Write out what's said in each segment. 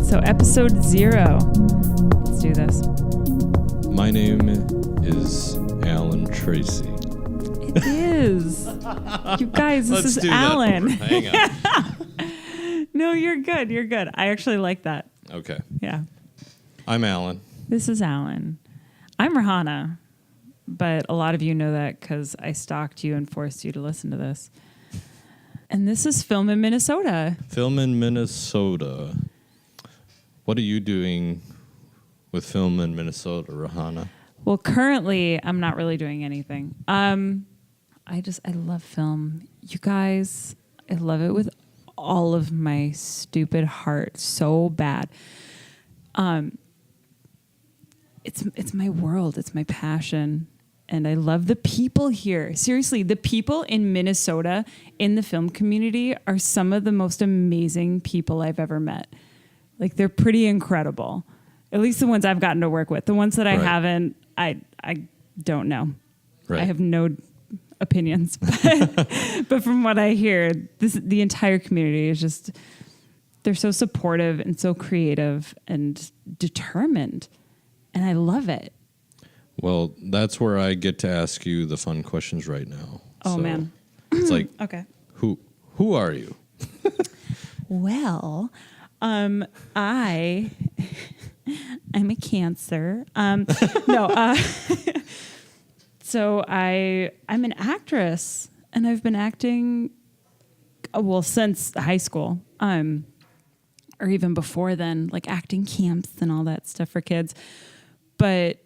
So episode 0. Let's do this. My name is Alan Tracy. It is. You guys, this is Alan. Hang on. No, you're good. You're good. I actually like that. Okay. Yeah. I'm Alan. This is Alan. I'm Rahana, but a lot of you know that because I stalked you and forced you to listen to this. And this is Film in Minnesota. Film in Minnesota. What are you doing with Film in Minnesota, Rahana? Well, currently, I'm not really doing anything. I love film. You guys, I love it with all of my stupid heart so bad. It's my world. It's my passion. And I love the people here. Seriously, the people in Minnesota in the film community are some of the most amazing people I've ever met. Like, they're pretty incredible. At least the ones I've gotten to work with. The ones that I haven't, I don't know. Right. I have no opinions. But from what I hear, the entire community is just, they're so supportive and so creative and determined. And I love it. Well, that's where I get to ask you the fun questions right now. Oh, man. It's like, Okay. who are you? Well, I'm a Cancer. So I'm an actress, and I've been acting, since high school, or even before then, like acting camps and all that stuff for kids. But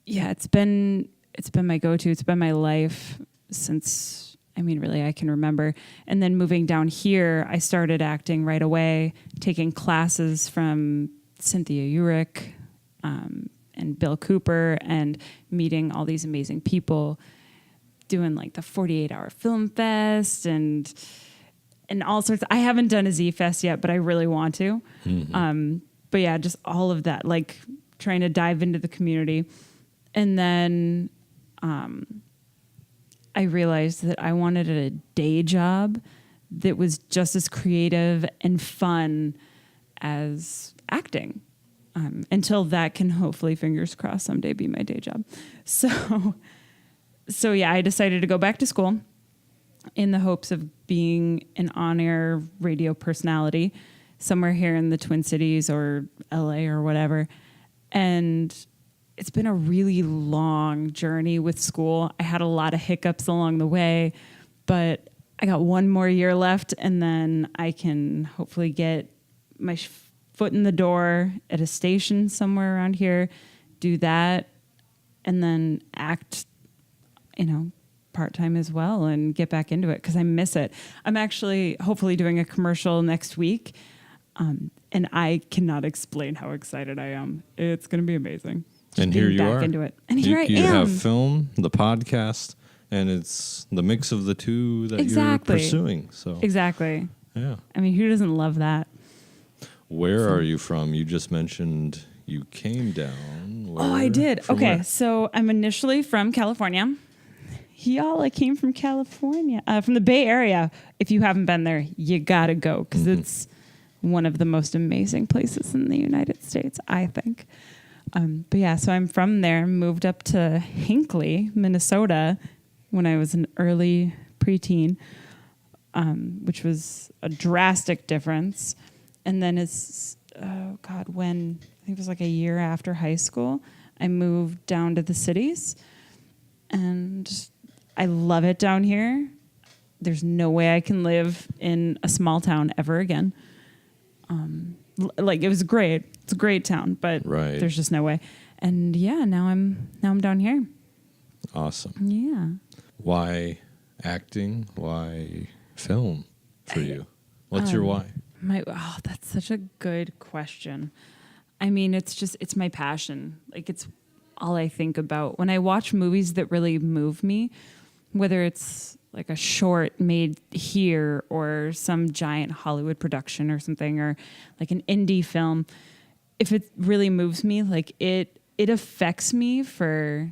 yeah, it's been my go-to. It's been my life since, really, I can remember. And then moving down here, I started acting right away, taking classes from Cynthia Urick and Bill Cooper, and meeting all these amazing people, doing like the 48-hour film fest and all sorts. I haven't done a Z Fest yet, but I really want to. Mm-hmm. But yeah, just all of that, like trying to dive into the community. And then I realized that I wanted a day job that was just as creative and fun as acting. Until that can hopefully, fingers crossed, someday be my day job. So yeah, I decided to go back to school in the hopes of being an on-air radio personality somewhere here in the Twin Cities or LA or whatever. And it's been a really long journey with school. I had a lot of hiccups along the way, but I got one more year left, and then I can hopefully get my foot in the door at a station somewhere around here, do that, and then act, part-time as well and get back into it because I miss it. I'm actually hopefully doing a commercial next week, and I cannot explain how excited I am. It's going to be amazing. And here you are. Into it. And here I am. You have film, the podcast, and it's the mix of the two that you're pursuing. So exactly. Yeah. Who doesn't love that? Where are you from? You just mentioned you came down. I did. Okay, where? so I'm initially from California. Y'all, I came from California, from the Bay Area. If you haven't been there, you gotta go because it's one of the most amazing places in the United States, I think. But yeah, so I'm from there, moved up to Hinckley, Minnesota when I was an early preteen, which was a drastic difference. And then when I think it was like a year after high school, I moved down to the cities, and I love it down here. There's no way I can live in a small town ever again. It was great. It's a great town, but there's just no way. And yeah, now I'm down here. Awesome. Yeah. Why acting? Why film for you? What's your why? That's such a good question. It's my passion. Like, it's all I think about. When I watch movies that really move me, whether it's like a short made here or some giant Hollywood production or something, or like an indie film, if it really moves me, like it affects me for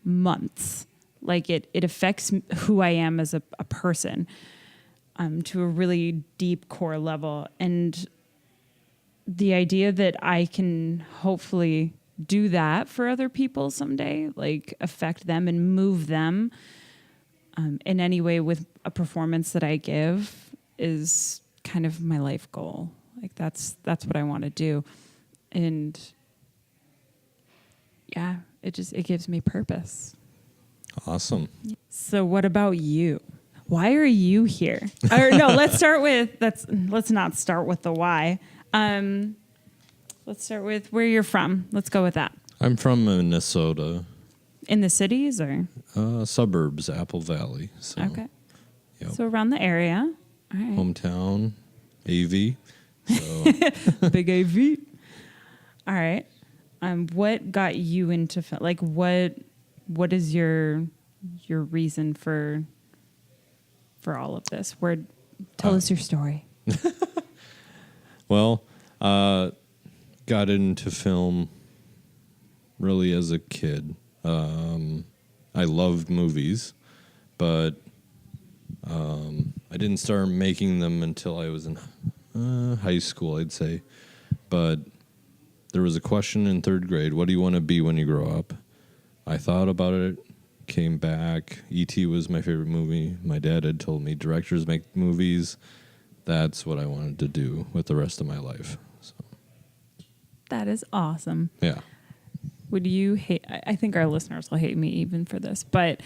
months. Like it affects who I am as a person to a really deep core level. And the idea that I can hopefully do that for other people someday, like affect them and move them in any way with a performance that I give, is kind of my life goal. Like that's what I want to do. And yeah, it gives me purpose. Awesome. So what about you? Why are you here? Or no, let's not start with the why. Let's start with where you're from. Let's go with that. I'm from Minnesota, In the cities or? suburbs, Apple Valley. So, Okay. yep. So around the area. All right. Hometown, AV. So Big AV. All right. What got you into film? Like what is your reason for all of this? Tell us your story. well, got into film really as a kid. I loved movies, but I didn't start making them until I was in high school, I'd say. But there was a question in third grade, what do you want to be when you grow up? I thought about it, came back. E.T. was my favorite movie. My dad had told me directors make movies. That's what I wanted to do with the rest of my life. So, That is awesome. yeah. Would you hate? I think our listeners will hate me even for this, but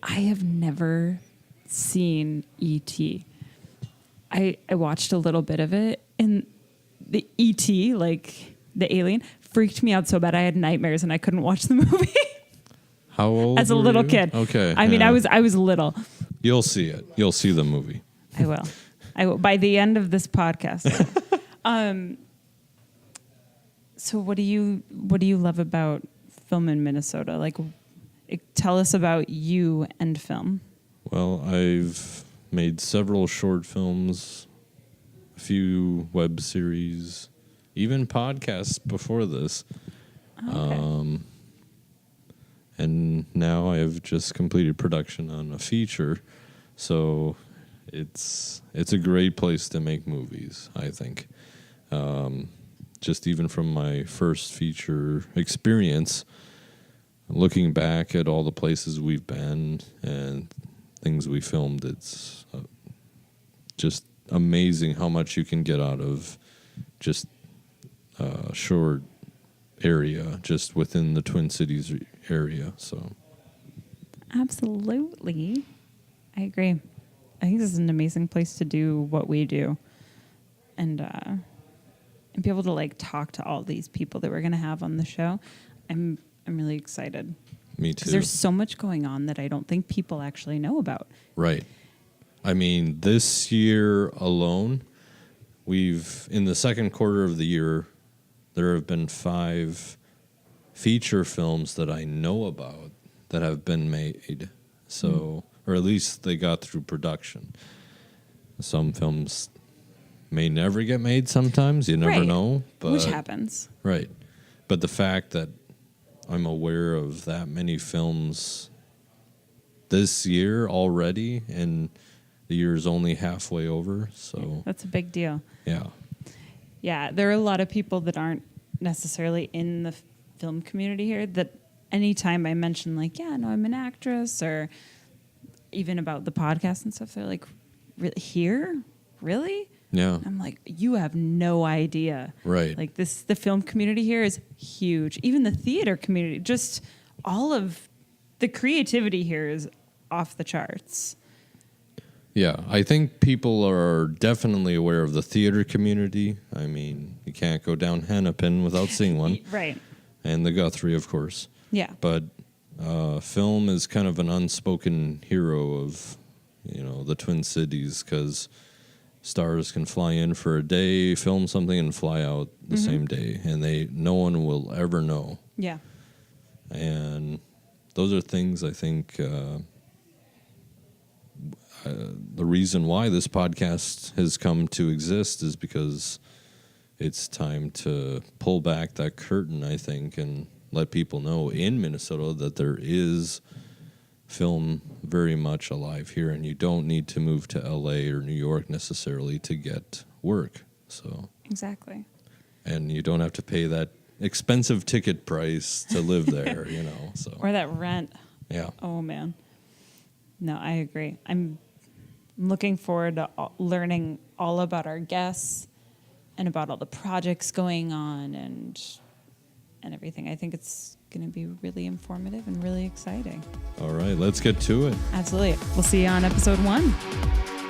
I have never seen E.T. I watched a little bit of it, and the E.T., like the alien, freaked me out so bad I had nightmares and I couldn't watch the movie. How old As a were little you? kid. Okay. I mean, yeah. I was little. You'll see it. You'll see the movie. I will. By the end of this podcast. So what do you love about film in Minnesota? Like, tell us about you and film. Well, I've made several short films, a few web series, even podcasts before this. Okay. And now I've just completed production on a feature. So it's a great place to make movies, I think. Just even from my first feature experience, looking back at all the places we've been and things we filmed, it's just amazing how much you can get out of just a short area just within the Twin Cities area. So Absolutely. I agree. I think this is an amazing place to do what we do. And be able to like talk to all these people that we're going to have on the show. I'm really excited. me too. Because there's so much going on that I don't think people actually know about. Right. I mean, this year alone, in the second quarter of the year, there have been 5 feature films that I know about that have been made. So, or at least they got through production. Some films may never get made sometimes. You never Right. know. But, Which happens. Right. But the fact that I'm aware of that many films this year already, and the year's only halfway over, so That's a big deal. yeah. Yeah, there are a lot of people that aren't necessarily in the film community here that anytime I mention like, yeah, no, I'm an actress, or even about the podcast and stuff, they're like, here? Really? Yeah. I'm like, you have no idea. Right. Like the film community here is huge. Even the theater community, just all of the creativity here is off the charts. Yeah, I think people are definitely aware of the theater community. I mean, you can't go down Hennepin without seeing one. Right. And the Guthrie, of course. Yeah. But film is kind of an unspoken hero of, the Twin Cities, because stars can fly in for a day, film something, and fly out the same day, and no one will ever know. Yeah. And those are things I think the reason why this podcast has come to exist is because it's time to pull back that curtain, I think, and let people know in Minnesota that there is film very much alive here, and you don't need to move to LA or New York necessarily to get work. So Exactly. And you don't have to pay that expensive ticket price to live there, so. Or that rent. Yeah. Oh, man. No, I agree. I'm looking forward to learning all about our guests and about all the projects going on and everything. I think it's going to be really informative and really exciting. All right, let's get to it. Absolutely. We'll see you on episode 1.